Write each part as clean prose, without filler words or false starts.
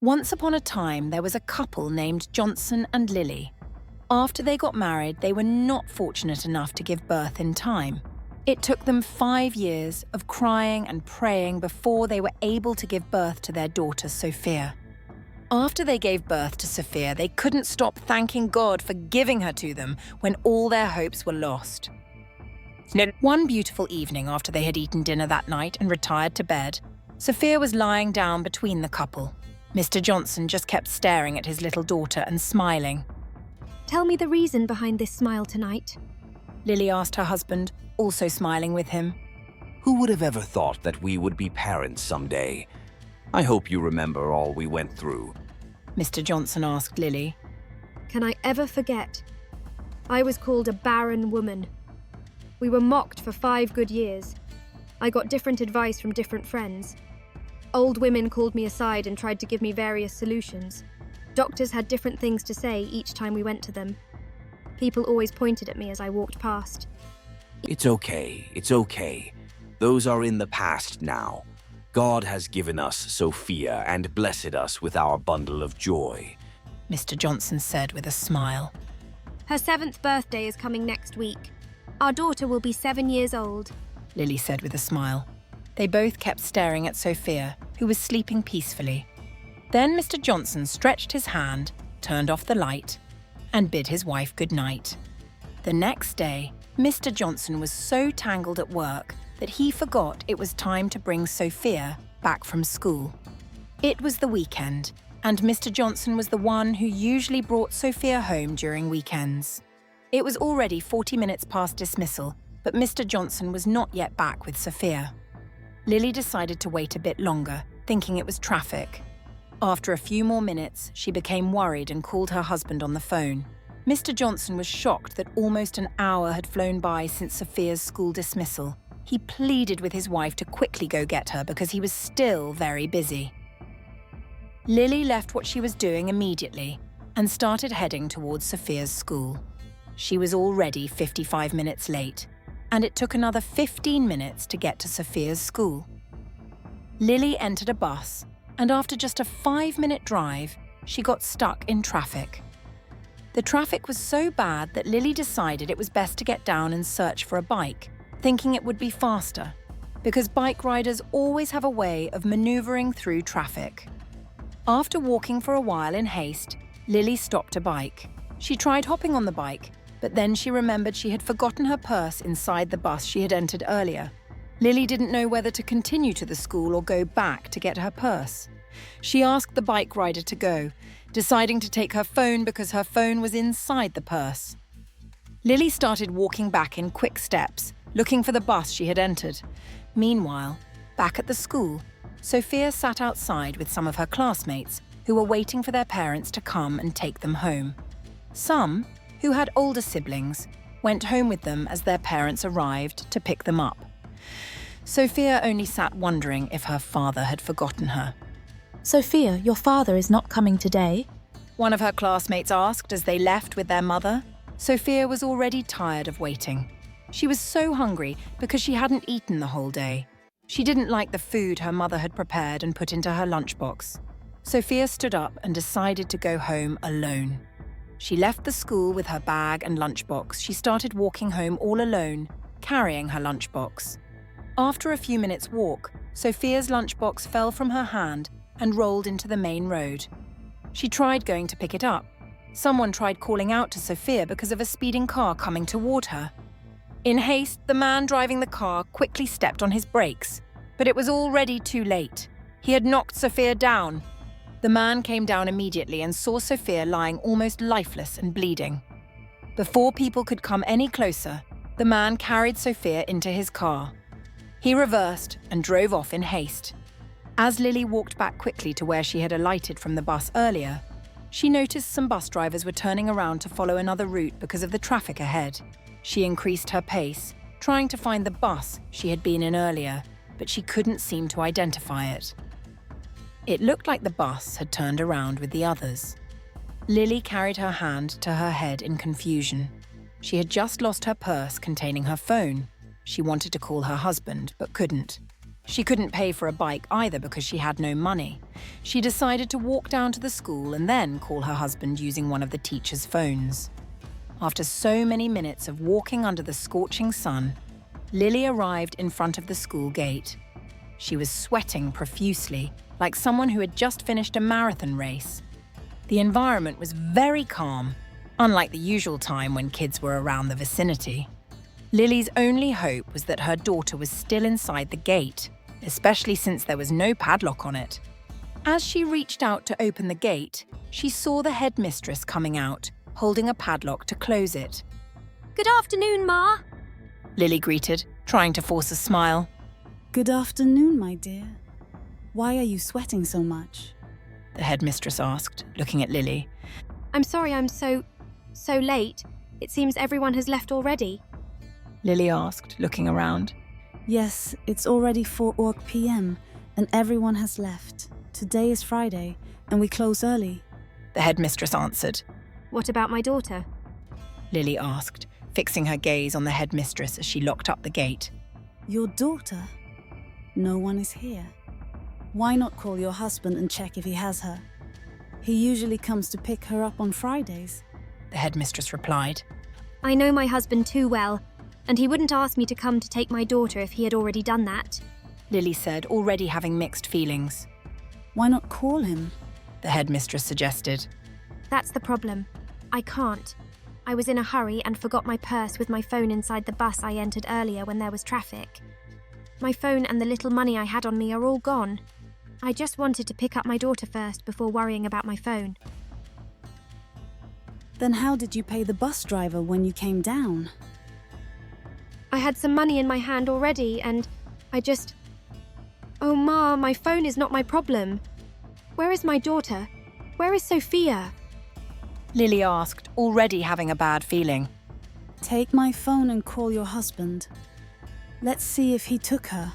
Once upon a time, there was a couple named Johnson and Lily. After they got married, they were not fortunate enough to give birth in time. It took them 5 years of crying and praying before they were able to give birth to their daughter, Sophia. After they gave birth to Sophia, they couldn't stop thanking God for giving her to them when all their hopes were lost. One beautiful evening after they had eaten dinner that night and retired to bed, Sophia was lying down between the couple. Mr. Johnson just kept staring at his little daughter and smiling. Tell me the reason behind this smile tonight. Lily asked her husband, also smiling with him. Who would have ever thought that we would be parents someday? I hope you remember all we went through. Mr. Johnson asked Lily. Can I ever forget? I was called a barren woman. We were mocked for 5 good years. I got different advice from different friends. Old women called me aside and tried to give me various solutions. Doctors had different things to say each time we went to them. People always pointed at me as I walked past. It's okay. Those are in the past now. God has given us Sophia and blessed us with our bundle of joy, Mr. Johnson said with a smile. Her 7th birthday is coming next week. Our daughter will be 7 years old, Lily said with a smile. They both kept staring at Sophia, who was sleeping peacefully. Then Mr. Johnson stretched his hand, turned off the light, and bid his wife good night. The next day, Mr. Johnson was so tangled at work that he forgot it was time to bring Sophia back from school. It was the weekend, and Mr. Johnson was the one who usually brought Sophia home during weekends. It was already 40 minutes past dismissal, but Mr. Johnson was not yet back with Sophia. Lily decided to wait a bit longer, thinking it was traffic. After a few more minutes, she became worried and called her husband on the phone. Mr. Johnson was shocked that almost an hour had flown by since Sophia's school dismissal. He pleaded with his wife to quickly go get her because he was still very busy. Lily left what she was doing immediately and started heading towards Sophia's school. She was already 55 minutes late, and it took another 15 minutes to get to Sophia's school. Lily entered a bus, and after just a 5-minute drive, she got stuck in traffic. The traffic was so bad that Lily decided it was best to get down and search for a bike, thinking it would be faster, because bike riders always have a way of maneuvering through traffic. After walking for a while in haste, Lily stopped a bike. She tried hopping on the bike, but then she remembered she had forgotten her purse inside the bus she had entered earlier. Lily didn't know whether to continue to the school or go back to get her purse. She asked the bike rider to go, deciding to take her phone because her phone was inside the purse. Lily started walking back in quick steps, looking for the bus she had entered. Meanwhile, back at the school, Sophia sat outside with some of her classmates who were waiting for their parents to come and take them home. Some, who had older siblings, went home with them as their parents arrived to pick them up. Sophia only sat wondering if her father had forgotten her. Sophia, your father is not coming today? One of her classmates asked as they left with their mother. Sophia was already tired of waiting. She was so hungry because she hadn't eaten the whole day. She didn't like the food her mother had prepared and put into her lunchbox. Sophia stood up and decided to go home alone. She left the school with her bag and lunchbox. She started walking home all alone, carrying her lunchbox. After a few minutes' walk, Sophia's lunchbox fell from her hand and rolled into the main road. She tried going to pick it up. Someone tried calling out to Sophia because of a speeding car coming toward her. In haste, the man driving the car quickly stepped on his brakes, but it was already too late. He had knocked Sophia down. The man came down immediately and saw Sophia lying almost lifeless and bleeding. Before people could come any closer, the man carried Sophia into his car. He reversed and drove off in haste. As Lily walked back quickly to where she had alighted from the bus earlier, she noticed some bus drivers were turning around to follow another route because of the traffic ahead. She increased her pace, trying to find the bus she had been in earlier, but she couldn't seem to identify it. It looked like the bus had turned around with the others. Lily carried her hand to her head in confusion. She had just lost her purse containing her phone. She wanted to call her husband, but couldn't. She couldn't pay for a bike either because she had no money. She decided to walk down to the school and then call her husband using one of the teacher's phones. After so many minutes of walking under the scorching sun, Lily arrived in front of the school gate. She was sweating profusely, like someone who had just finished a marathon race. The environment was very calm, unlike the usual time when kids were around the vicinity. Lily's only hope was that her daughter was still inside the gate, especially since there was no padlock on it. As she reached out to open the gate, she saw the headmistress coming out, holding a padlock to close it. Good afternoon, Ma. Lily greeted, trying to force a smile. Good afternoon, my dear. Why are you sweating so much? The headmistress asked, looking at Lily. I'm sorry I'm so late. It seems everyone has left already. Lily asked, looking around. Yes, it's already 4 p.m. and everyone has left. Today is Friday and we close early. The headmistress answered. What about my daughter? Lily asked, fixing her gaze on the headmistress as she locked up the gate. Your daughter? No one is here. Why not call your husband and check if he has her? He usually comes to pick her up on Fridays. The headmistress replied. I know my husband too well, and he wouldn't ask me to come to take my daughter if he had already done that. Lily said, already having mixed feelings. Why not call him? The headmistress suggested. That's the problem. I can't. I was in a hurry and forgot my purse with my phone inside the bus I entered earlier when there was traffic. My phone and the little money I had on me are all gone. I just wanted to pick up my daughter first before worrying about my phone. Then how did you pay the bus driver when you came down? I had some money in my hand already and I just... Oh, Ma, my phone is not my problem. Where is my daughter? Where is Sophia? Lily asked, already having a bad feeling. Take my phone and call your husband. Let's see if he took her,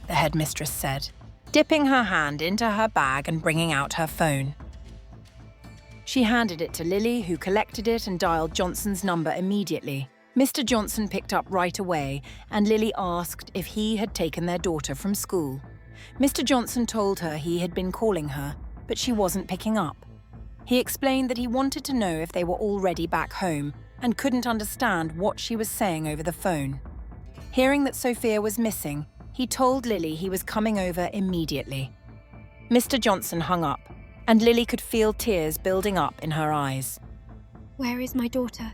the headmistress said, dipping her hand into her bag and bringing out her phone. She handed it to Lily, who collected it and dialed Johnson's number immediately. Mr. Johnson picked up right away, and Lily asked if he had taken their daughter from school. Mr. Johnson told her he had been calling her, but she wasn't picking up. He explained that he wanted to know if they were already back home and couldn't understand what she was saying over the phone. Hearing that Sophia was missing, he told Lily he was coming over immediately. Mr. Johnson hung up, and Lily could feel tears building up in her eyes. Where is my daughter?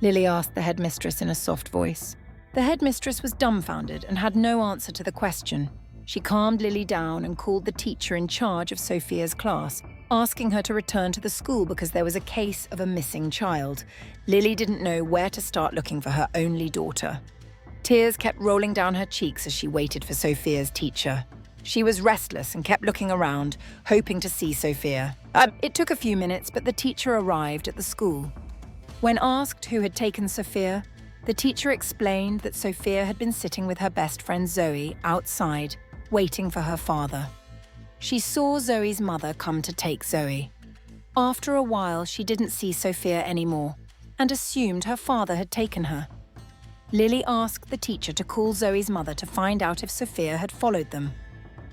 Lily asked the headmistress in a soft voice. The headmistress was dumbfounded and had no answer to the question. She calmed Lily down and called the teacher in charge of Sophia's class, asking her to return to the school because there was a case of a missing child. Lily didn't know where to start looking for her only daughter. Tears kept rolling down her cheeks as she waited for Sophia's teacher. She was restless and kept looking around, hoping to see Sophia. It took a few minutes, but the teacher arrived at the school. When asked who had taken Sophia, the teacher explained that Sophia had been sitting with her best friend Zoe outside, waiting for her father. She saw Zoe's mother come to take Zoe. After a while, she didn't see Sophia anymore and assumed her father had taken her. Lily asked the teacher to call Zoe's mother to find out if Sophia had followed them.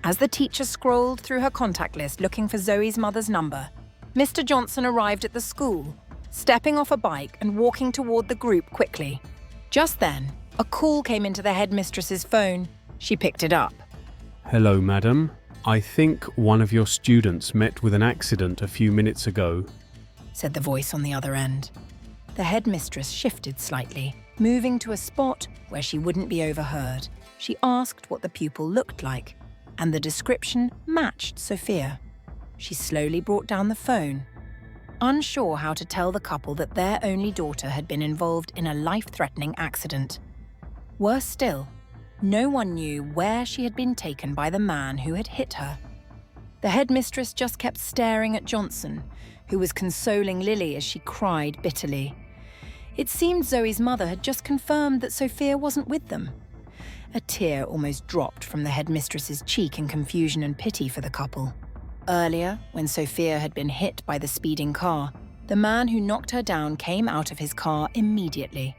As the teacher scrolled through her contact list looking for Zoe's mother's number, Mr. Johnson arrived at the school, stepping off a bike and walking toward the group quickly. Just then, a call came into the headmistress's phone. She picked it up. Hello, madam. I think one of your students met with an accident a few minutes ago, said the voice on the other end. The headmistress shifted slightly, moving to a spot where she wouldn't be overheard. She asked what the pupil looked like, and the description matched Sophia. She slowly brought down the phone, unsure how to tell the couple that their only daughter had been involved in a life-threatening accident. Worse still, no one knew where she had been taken by the man who had hit her. The headmistress just kept staring at Johnson, who was consoling Lily as she cried bitterly. It seemed Zoe's mother had just confirmed that Sophia wasn't with them. A tear almost dropped from the headmistress's cheek in confusion and pity for the couple. Earlier, when Sophia had been hit by the speeding car, the man who knocked her down came out of his car immediately.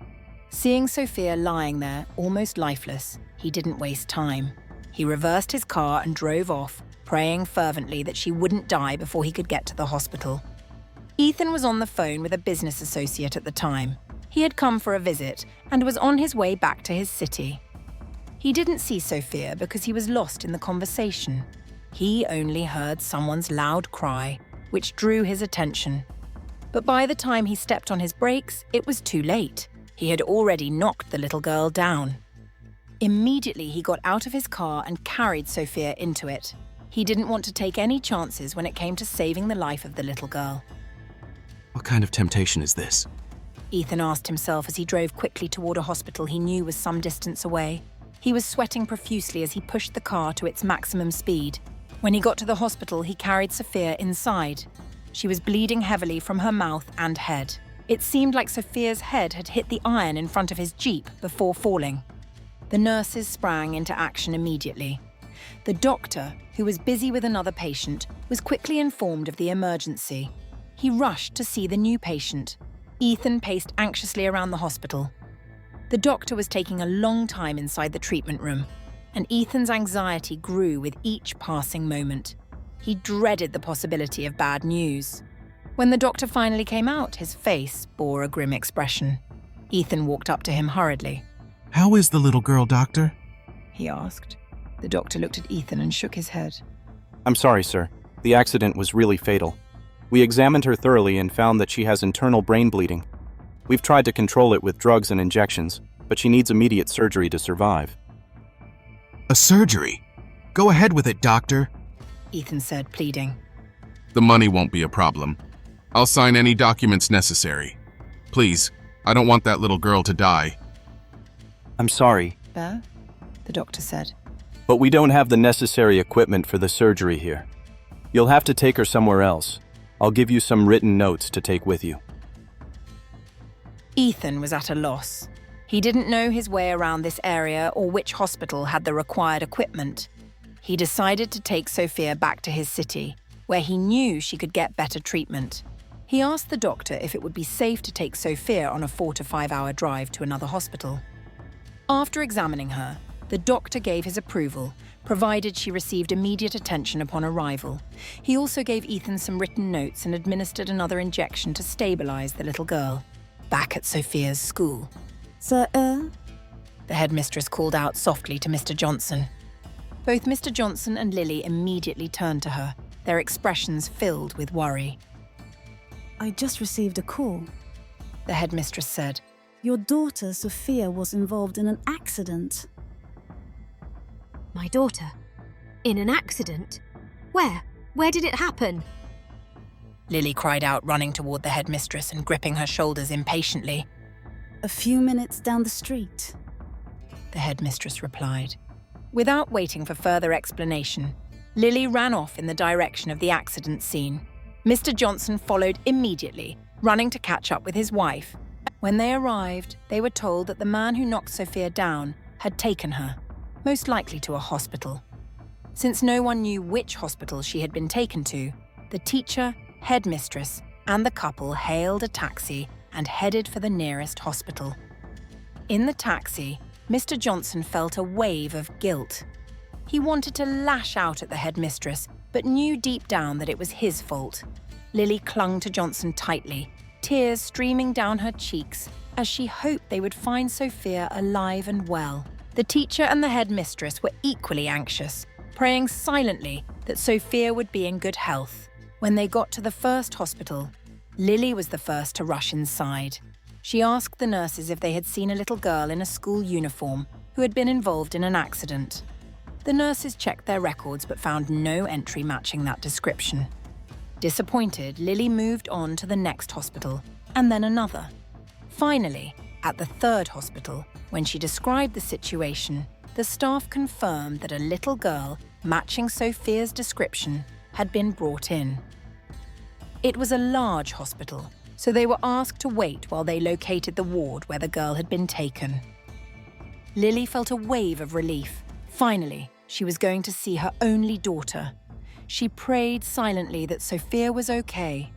Seeing Sophia lying there, almost lifeless, he didn't waste time. He reversed his car and drove off, praying fervently that she wouldn't die before he could get to the hospital. Ethan was on the phone with a business associate at the time. He had come for a visit and was on his way back to his city. He didn't see Sophia because he was lost in the conversation. He only heard someone's loud cry, which drew his attention. But by the time he stepped on his brakes, it was too late. He had already knocked the little girl down. Immediately, he got out of his car and carried Sophia into it. He didn't want to take any chances when it came to saving the life of the little girl. What kind of temptation is this? Ethan asked himself as he drove quickly toward a hospital he knew was some distance away. He was sweating profusely as he pushed the car to its maximum speed. When he got to the hospital, he carried Sophia inside. She was bleeding heavily from her mouth and head. It seemed like Sophia's head had hit the iron in front of his Jeep before falling. The nurses sprang into action immediately. The doctor, who was busy with another patient, was quickly informed of the emergency. He rushed to see the new patient. Ethan paced anxiously around the hospital. The doctor was taking a long time inside the treatment room, and Ethan's anxiety grew with each passing moment. He dreaded the possibility of bad news. When the doctor finally came out, his face bore a grim expression. Ethan walked up to him hurriedly. How is the little girl, doctor? He asked. The doctor looked at Ethan and shook his head. I'm sorry, sir. The accident was really fatal. We examined her thoroughly and found that she has internal brain bleeding. We've tried to control it with drugs and injections, but she needs immediate surgery to survive. A surgery? Go ahead with it, doctor. Ethan said, pleading. The money won't be a problem. I'll sign any documents necessary. Please, I don't want that little girl to die. I'm sorry, Bear? The doctor said. but we don't have the necessary equipment for the surgery here. You'll have to take her somewhere else. I'll give you some written notes to take with you. Ethan was at a loss. He didn't know his way around this area or which hospital had the required equipment. He decided to take Sophia back to his city, where he knew she could get better treatment. He asked the doctor if it would be safe to take Sophia on a 4 to 5 hour drive to another hospital. After examining her, the doctor gave his approval, provided she received immediate attention upon arrival. He also gave Ethan some written notes and administered another injection to stabilize the little girl. Back at Sophia's school, Sir, the headmistress called out softly to Mr. Johnson. Both Mr. Johnson and Lily immediately turned to her, their expressions filled with worry. I just received a call. The headmistress said. Your daughter, Sophia, was involved in an accident. My daughter? In an accident? Where? Where did it happen? Lily cried out, running toward the headmistress and gripping her shoulders impatiently. A few minutes down the street. The headmistress replied. Without waiting for further explanation, Lily ran off in the direction of the accident scene. Mr. Johnson followed immediately, running to catch up with his wife. When they arrived, they were told that the man who knocked Sophia down had taken her, most likely to a hospital. Since no one knew which hospital she had been taken to, the teacher, headmistress, and the couple hailed a taxi and headed for the nearest hospital. In the taxi, Mr. Johnson felt a wave of guilt. He wanted to lash out at the headmistress, but knew deep down that it was his fault. Lily clung to Johnson tightly, tears streaming down her cheeks as she hoped they would find Sophia alive and well. The teacher and the headmistress were equally anxious, praying silently that Sophia would be in good health. When they got to the first hospital, Lily was the first to rush inside. She asked the nurses if they had seen a little girl in a school uniform who had been involved in an accident. The nurses checked their records but found no entry matching that description. Disappointed, Lily moved on to the next hospital, and then another. Finally, at the third hospital, when she described the situation, the staff confirmed that a little girl, matching Sophia's description, had been brought in. It was a large hospital, so they were asked to wait while they located the ward where the girl had been taken. Lily felt a wave of relief. Finally, she was going to see her only daughter. She prayed silently that Sophia was okay.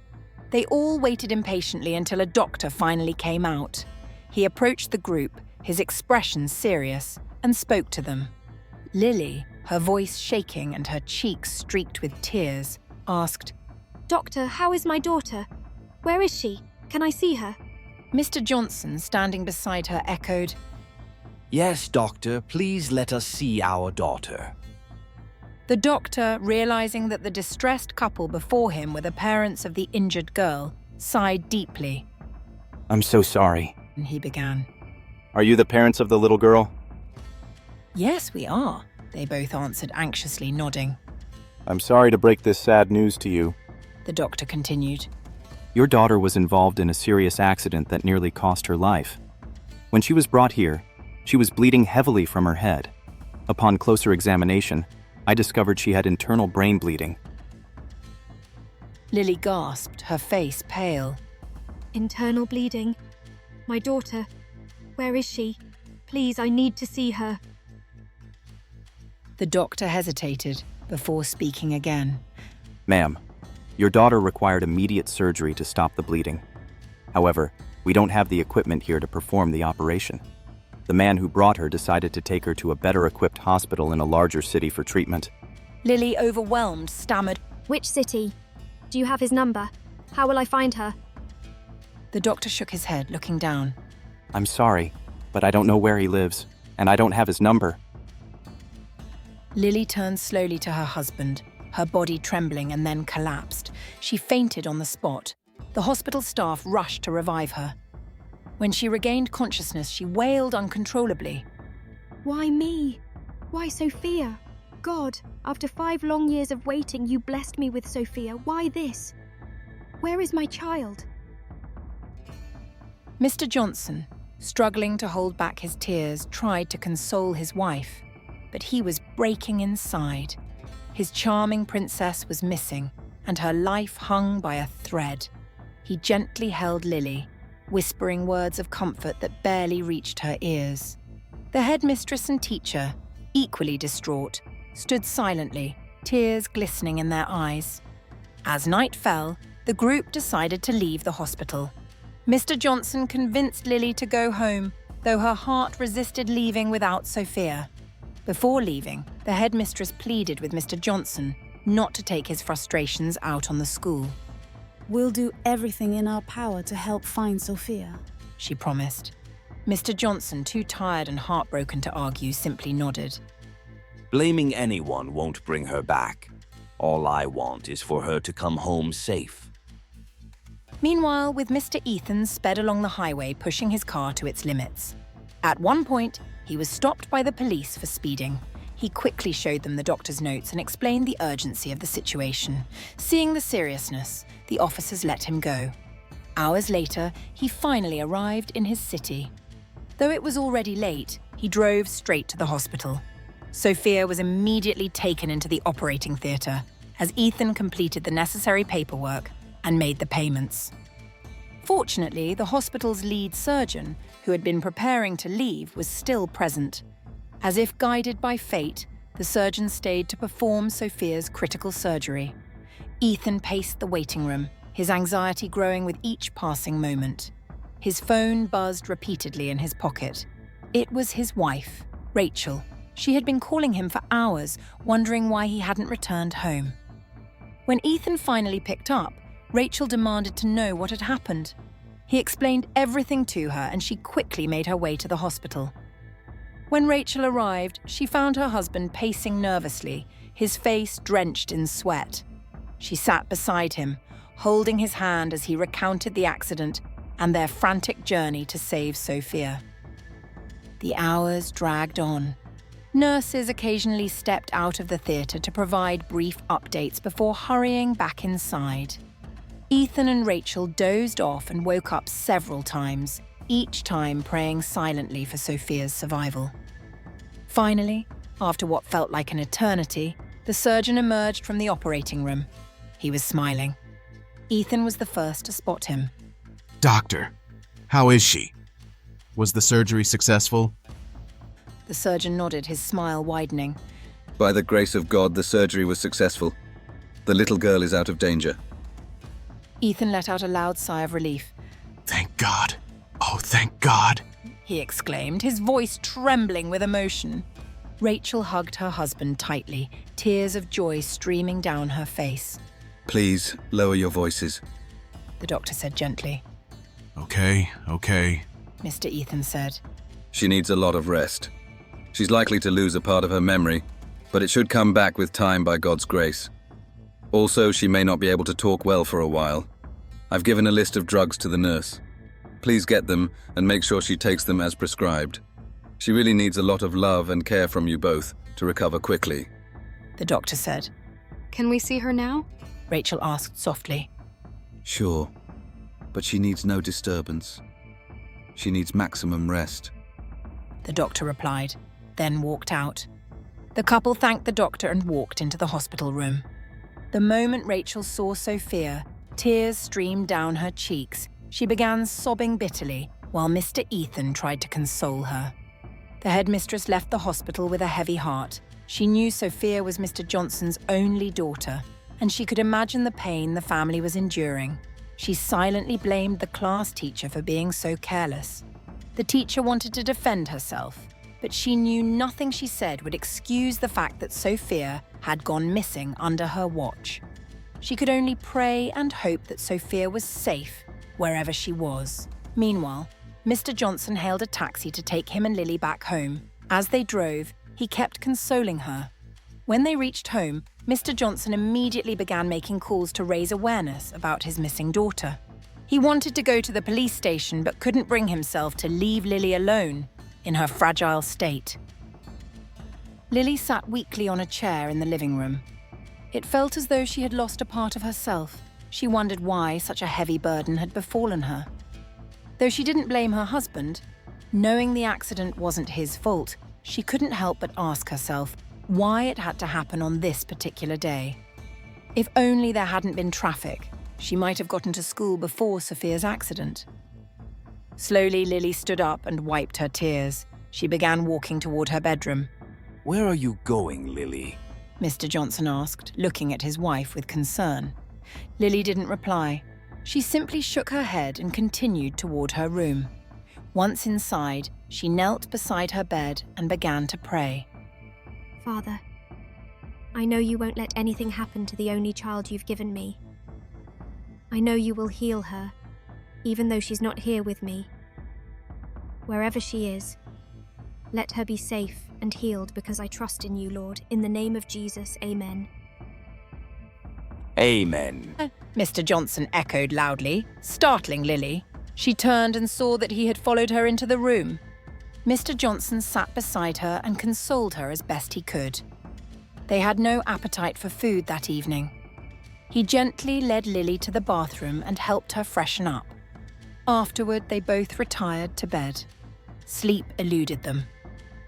They all waited impatiently until a doctor finally came out. He approached the group, his expression serious, and spoke to them. Lily, her voice shaking and her cheeks streaked with tears, asked, Doctor, how is my daughter? Where is she? Can I see her? Mr. Johnson, standing beside her, echoed, Yes, doctor, please let us see our daughter. The doctor, realizing that the distressed couple before him were the parents of the injured girl, sighed deeply, I'm so sorry. and he began. Are you the parents of the little girl? Yes, we are, they both answered anxiously, nodding. I'm sorry to break this sad news to you. The doctor continued. Your daughter was involved in a serious accident that nearly cost her life. When she was brought here, she was bleeding heavily from her head. Upon closer examination, I discovered she had internal brain bleeding. Lily gasped, her face pale. Internal bleeding. My daughter. Where is she? Please, I need to see her. The doctor hesitated before speaking again. Ma'am, your daughter required immediate surgery to stop the bleeding. However, we don't have the equipment here to perform the operation. The man who brought her decided to take her to a better-equipped hospital in a larger city for treatment. Lily, overwhelmed, stammered. Which city? Do you have his number? How will I find her? The doctor shook his head, looking down. I'm sorry, but I don't know where he lives, and I don't have his number. Lily turned slowly to her husband, her body trembling, and then collapsed. She fainted on the spot. The hospital staff rushed to revive her. When she regained consciousness, she wailed uncontrollably. Why me? Why Sophia? God, after 5 long years of waiting, you blessed me with Sophia. Why this? Where is my child? Mr. Johnson, struggling to hold back his tears, tried to console his wife, but he was breaking inside. His charming princess was missing, and her life hung by a thread. He gently held Lily, whispering words of comfort that barely reached her ears. The headmistress and teacher, equally distraught, stood silently, tears glistening in their eyes. As night fell, the group decided to leave the hospital. Mr. Johnson convinced Lily to go home, though her heart resisted leaving without Sophia. Before leaving, the headmistress pleaded with Mr. Johnson not to take his frustrations out on the school. We'll do everything in our power to help find Sophia, she promised. Mr. Johnson, too tired and heartbroken to argue, simply nodded. Blaming anyone won't bring her back. All I want is for her to come home safe. Meanwhile, with Mr. Ethan sped along the highway, pushing his car to its limits. At one point, he was stopped by the police for speeding. He quickly showed them the doctor's notes and explained the urgency of the situation. Seeing the seriousness, the officers let him go. Hours later, he finally arrived in his city. Though it was already late, he drove straight to the hospital. Sophia was immediately taken into the operating theatre as Ethan completed the necessary paperwork and made the payments. Fortunately, the hospital's lead surgeon, who had been preparing to leave, was still present. As if guided by fate, the surgeon stayed to perform Sophia's critical surgery. Ethan paced the waiting room, his anxiety growing with each passing moment. His phone buzzed repeatedly in his pocket. It was his wife, Rachel. She had been calling him for hours, wondering why he hadn't returned home. When Ethan finally picked up, Rachel demanded to know what had happened. He explained everything to her, and she quickly made her way to the hospital. When Rachel arrived, she found her husband pacing nervously, his face drenched in sweat. She sat beside him, holding his hand as he recounted the accident and their frantic journey to save Sophia. The hours dragged on. Nurses occasionally stepped out of the theatre to provide brief updates before hurrying back inside. Ethan and Rachel dozed off and woke up several times, each time praying silently for Sophia's survival. Finally, after what felt like an eternity, the surgeon emerged from the operating room. He was smiling. Ethan was the first to spot him. Doctor, how is she? Was the surgery successful? The surgeon nodded, his smile widening. By the grace of God, the surgery was successful. The little girl is out of danger. Ethan let out a loud sigh of relief. Thank God. Oh, thank God. He exclaimed, his voice trembling with emotion. Rachel hugged her husband tightly, tears of joy streaming down her face. Please, lower your voices. The doctor said gently. Okay, Mr. Ethan said. She needs a lot of rest. She's likely to lose a part of her memory, but it should come back with time by God's grace. Also, she may not be able to talk well for a while. I've given a list of drugs to the nurse. Please get them and make sure she takes them as prescribed. She really needs a lot of love and care from you both to recover quickly. The doctor said. Can we see her now? Rachel asked softly. Sure, but she needs no disturbance. She needs maximum rest. The doctor replied, then walked out. The couple thanked the doctor and walked into the hospital room. The moment Rachel saw Sophia, tears streamed down her cheeks. She began sobbing bitterly while Mr. Ethan tried to console her. The headmistress left the hospital with a heavy heart. She knew Sophia was Mr. Johnson's only daughter, and she could imagine the pain the family was enduring. She silently blamed the class teacher for being so careless. The teacher wanted to defend herself, but she knew nothing she said would excuse the fact that Sophia had gone missing under her watch. She could only pray and hope that Sophia was safe wherever she was. Meanwhile, Mr. Johnson hailed a taxi to take him and Lily back home. As they drove, he kept consoling her. When they reached home, Mr. Johnson immediately began making calls to raise awareness about his missing daughter. He wanted to go to the police station but couldn't bring himself to leave Lily alone in her fragile state. Lily sat weakly on a chair in the living room. It felt as though she had lost a part of herself. She wondered why such a heavy burden had befallen her. Though she didn't blame her husband, knowing the accident wasn't his fault, she couldn't help but ask herself why it had to happen on this particular day. If only there hadn't been traffic, she might have gotten to school before Sophia's accident. Slowly, Lily stood up and wiped her tears. She began walking toward her bedroom. Where are you going, Lily? Mr. Johnson asked, looking at his wife with concern. Lily didn't reply. She simply shook her head and continued toward her room. Once inside, she knelt beside her bed and began to pray. Father, I know you won't let anything happen to the only child you've given me. I know you will heal her, even though she's not here with me. Wherever she is, let her be safe and healed because I trust in you, Lord. In the name of Jesus, amen. Amen. Mr. Johnson echoed loudly, startling Lily. She turned and saw that he had followed her into the room. Mr. Johnson sat beside her and consoled her as best he could. They had no appetite for food that evening. He gently led Lily to the bathroom and helped her freshen up. Afterward, they both retired to bed. Sleep eluded them.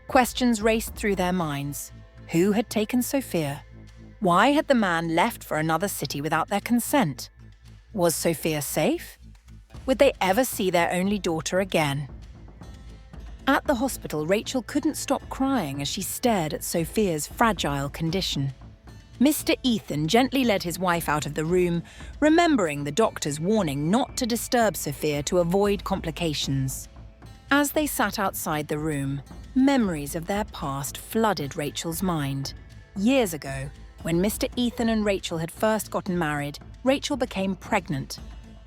Questions raced through their minds. Who had taken Sophia? Why had the man left for another city without their consent? Was Sophia safe? Would they ever see their only daughter again? At the hospital, Rachel couldn't stop crying as she stared at Sophia's fragile condition. Mr. Ethan gently led his wife out of the room, remembering the doctor's warning not to disturb Sophia to avoid complications. As they sat outside the room, memories of their past flooded Rachel's mind. Years ago, when Mr. Ethan and Rachel had first gotten married, Rachel became pregnant.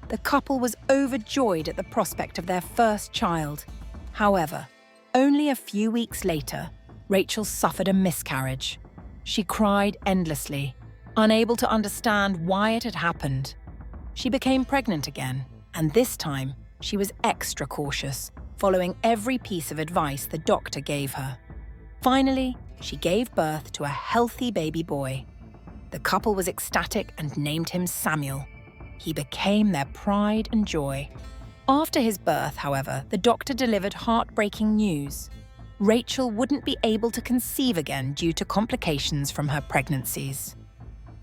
The couple was overjoyed at the prospect of their first child. However, only a few weeks later, Rachel suffered a miscarriage. She cried endlessly, unable to understand why it had happened. She became pregnant again, and this time she was extra cautious, following every piece of advice the doctor gave her. Finally, she gave birth to a healthy baby boy. The couple was ecstatic and named him Samuel. He became their pride and joy. After his birth, however, the doctor delivered heartbreaking news. Rachel wouldn't be able to conceive again due to complications from her pregnancies.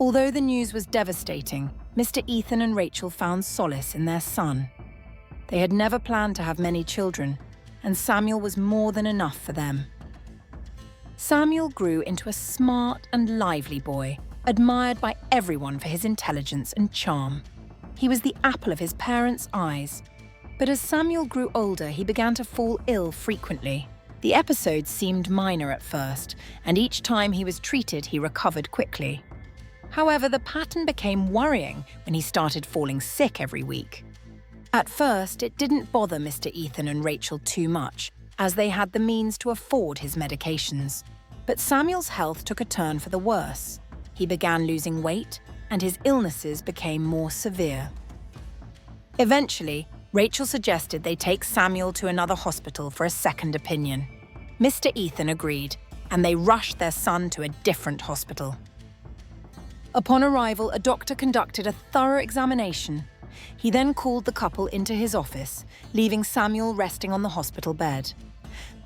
Although the news was devastating, Mr. Ethan and Rachel found solace in their son. They had never planned to have many children, and Samuel was more than enough for them. Samuel grew into a smart and lively boy, admired by everyone for his intelligence and charm. He was the apple of his parents' eyes. But as Samuel grew older, he began to fall ill frequently. The episode seemed minor at first, and each time he was treated, he recovered quickly. However, the pattern became worrying when he started falling sick every week. At first, it didn't bother Mr. Ethan and Rachel too much, as they had the means to afford his medications. But Samuel's health took a turn for the worse. He began losing weight, and his illnesses became more severe. Eventually, Rachel suggested they take Samuel to another hospital for a second opinion. Mr. Ethan agreed, and they rushed their son to a different hospital. Upon arrival, a doctor conducted a thorough examination. He then called the couple into his office, leaving Samuel resting on the hospital bed.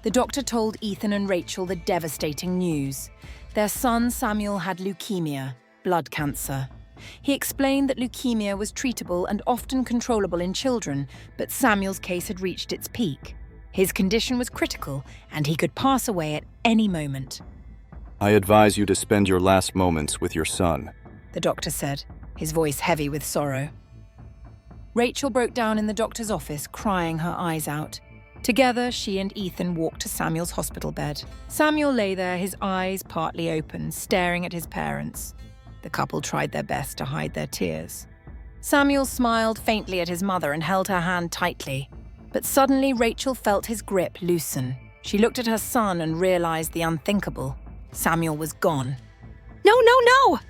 The doctor told Ethan and Rachel the devastating news. Their son Samuel had leukemia, blood cancer. He explained that leukemia was treatable and often controllable in children, but Samuel's case had reached its peak. His condition was critical, and he could pass away at any moment. I advise you to spend your last moments with your son, the doctor said, his voice heavy with sorrow. Rachel broke down in the doctor's office, crying her eyes out. Together, she and Ethan walked to Samuel's hospital bed. Samuel lay there, his eyes partly open, staring at his parents. The couple tried their best to hide their tears. Samuel smiled faintly at his mother and held her hand tightly. But suddenly, Rachel felt his grip loosen. She looked at her son and realized the unthinkable. Samuel was gone. No, no, no!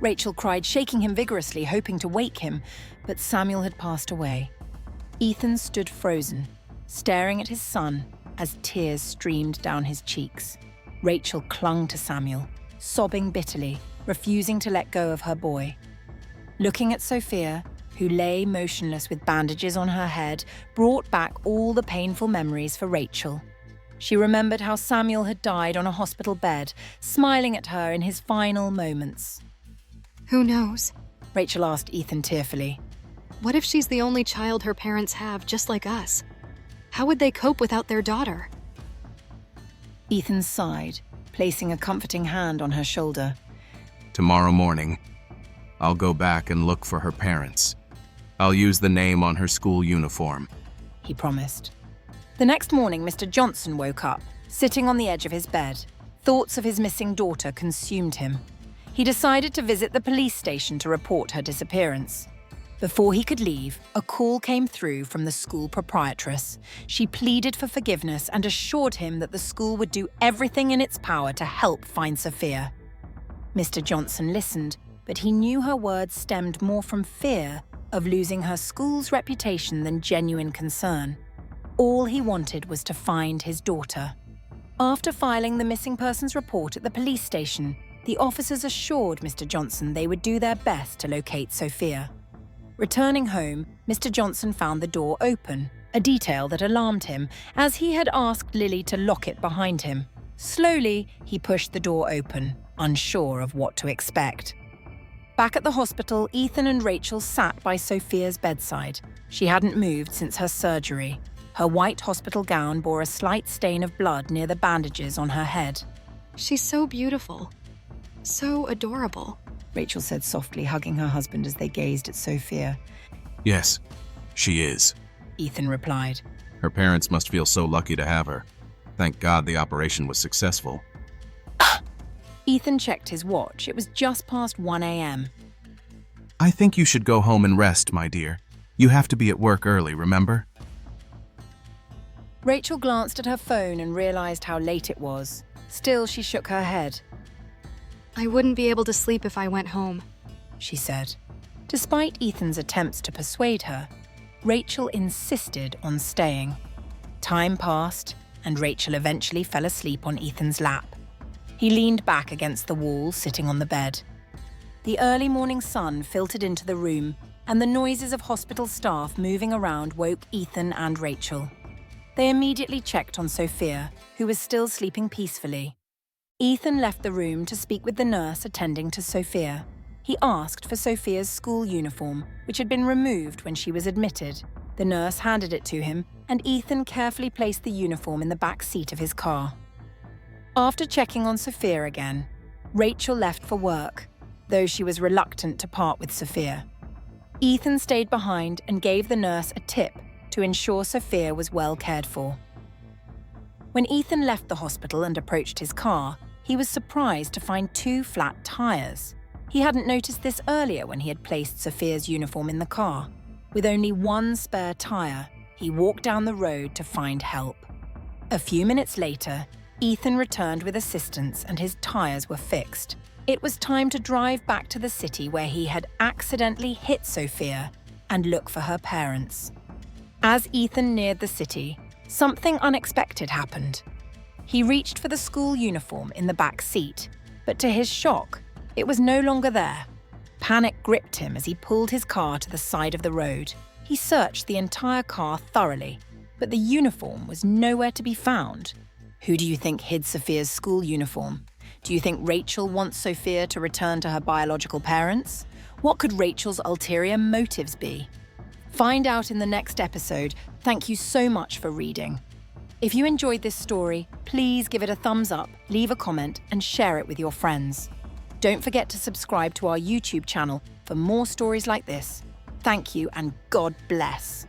Rachel cried, shaking him vigorously, hoping to wake him, but Samuel had passed away. Ethan stood frozen, staring at his son as tears streamed down his cheeks. Rachel clung to Samuel, sobbing bitterly, refusing to let go of her boy. Looking at Sophia, who lay motionless with bandages on her head, brought back all the painful memories for Rachel. She remembered how Samuel had died on a hospital bed, smiling at her in his final moments. Who knows? Rachel asked Ethan tearfully. What if she's the only child her parents have, just like us? How would they cope without their daughter? Ethan sighed, placing a comforting hand on her shoulder. Tomorrow morning, I'll go back and look for her parents. I'll use the name on her school uniform, he promised. The next morning, Mr. Johnson woke up, sitting on the edge of his bed. Thoughts of his missing daughter consumed him. He decided to visit the police station to report her disappearance. Before he could leave, a call came through from the school proprietress. She pleaded for forgiveness and assured him that the school would do everything in its power to help find Sophia. Mr. Johnson listened, but he knew her words stemmed more from fear of losing her school's reputation than genuine concern. All he wanted was to find his daughter. After filing the missing persons report at the police station, the officers assured Mr. Johnson they would do their best to locate Sophia. Returning home, Mr. Johnson found the door open, a detail that alarmed him, as he had asked Lily to lock it behind him. Slowly, he pushed the door open, unsure of what to expect. Back at the hospital, Ethan and Rachel sat by Sophia's bedside. She hadn't moved since her surgery. Her white hospital gown bore a slight stain of blood near the bandages on her head. She's so beautiful. So adorable, Rachel said softly, hugging her husband as they gazed at Sophia. Yes, she is, Ethan replied. Her parents must feel so lucky to have her. Thank God the operation was successful. Ethan checked his watch. It was just past 1 a.m. I think you should go home and rest, my dear. You have to be at work early, remember? Rachel glanced at her phone and realized how late it was. Still, she shook her head. I wouldn't be able to sleep if I went home, she said. Despite Ethan's attempts to persuade her, Rachel insisted on staying. Time passed, and Rachel eventually fell asleep on Ethan's lap. He leaned back against the wall, sitting on the bed. The early morning sun filtered into the room, and the noises of hospital staff moving around woke Ethan and Rachel. They immediately checked on Sophia, who was still sleeping peacefully. Ethan left the room to speak with the nurse attending to Sophia. He asked for Sophia's school uniform, which had been removed when she was admitted. The nurse handed it to him, and Ethan carefully placed the uniform in the back seat of his car. After checking on Sophia again, Rachel left for work, though she was reluctant to part with Sophia. Ethan stayed behind and gave the nurse a tip to ensure Sophia was well cared for. When Ethan left the hospital and approached his car, he was surprised to find 2 flat tires. He hadn't noticed this earlier when he had placed Sophia's uniform in the car. With only 1 spare tire, he walked down the road to find help. A few minutes later, Ethan returned with assistance and his tires were fixed. It was time to drive back to the city where he had accidentally hit Sophia and look for her parents. As Ethan neared the city, something unexpected happened. He reached for the school uniform in the back seat, but to his shock, it was no longer there. Panic gripped him as he pulled his car to the side of the road. He searched the entire car thoroughly, but the uniform was nowhere to be found. Who do you think hid Sophia's school uniform? Do you think Rachel wants Sophia to return to her biological parents? What could Rachel's ulterior motives be? Find out in the next episode. Thank you so much for reading. If you enjoyed this story, please give it a thumbs up, leave a comment, and share it with your friends. Don't forget to subscribe to our YouTube channel for more stories like this. Thank you and God bless.